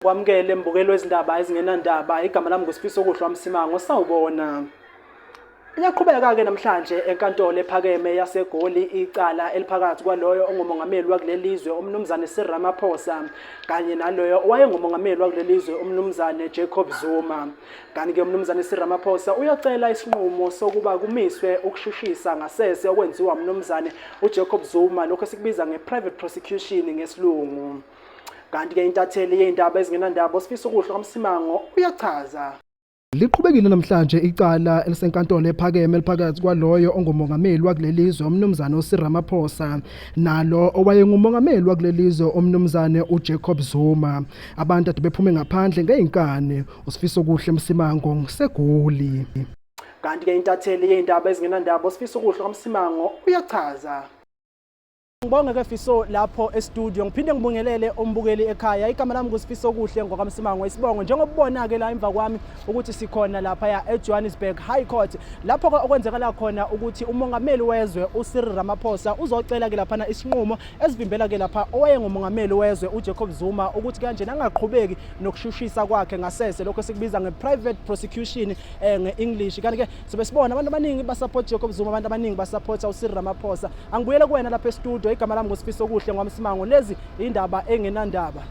Kwamukele mbukelo wezindaba Ezingenandaba igama lami nguSifiso Kuhlwa Msimango sawubona. Iyaqhubeka ke namhlanje enkantolo ephakeme yaseGoli icala eliphakathi kwaloyo ongumongameli wakulelizwe umnumzane Cyril Ramaphosa kanye naloyo owayengumongameli wakulelizwe umnumzane Jacob Zuma. Kanti ke umnumzane Cyril Ramaphosa uyacela isinqumo sokuba kumiswe ukushushisa ngasese okwenziwa umnumzane uJacob Zuma lokho sikubiza ngeprivate prosecution ngesilungu. Kanti ke intatheli yendaba Ezingenandaba uSifiso Kuhlwa Msimango uyachaza. Liqhubekile namhlanje icala elisenkantolo ephakeme eliphakathi kwaloyo ongumongameli wakulelizwe umnumzane uCyril Ramaphosa nalo owayengumongameli wakulelizwe umnumzane uJacob Zuma. Abantu ade bephume ngaphandle ngeinkani. uSifiso Kuhlwa Msimango ngiseGoli. Kanti ke intatheli yendaba Ezingenandaba uSifiso Kuhlwa Msimango uyachaza. Ngibonge ke Fiso lapho e-studio ngiphinde ngibongelele umbukeli ekhaya igama lami nguSifiso Kuhle ngokaMsimango isibongo njengobubona ke la emva kwami ukuthi sikhona lapha eJohannesburg High Court lapho okwenzekala khona ukuthi umongameli wezwe uCyril Ramaphosa uzocela ke lapha isinqumo esivimbela ke lapha owayengumongameli wezwe uJacob Zuma ukuthi kanje angaqhubeki nokushushisa kwakhe ngasese lokho sikubiza ngeprivate prosecution ngeEnglish. Kanti ke sobe sibona abantu abaningi basupport Jacob Zuma, abantu abaningi basupport uCyril Ramaphosa. Angibuyele kuwena lapha e-studio igama lami nguSifiso Kuhle ngokaMsimango lezi indaba engenandaba.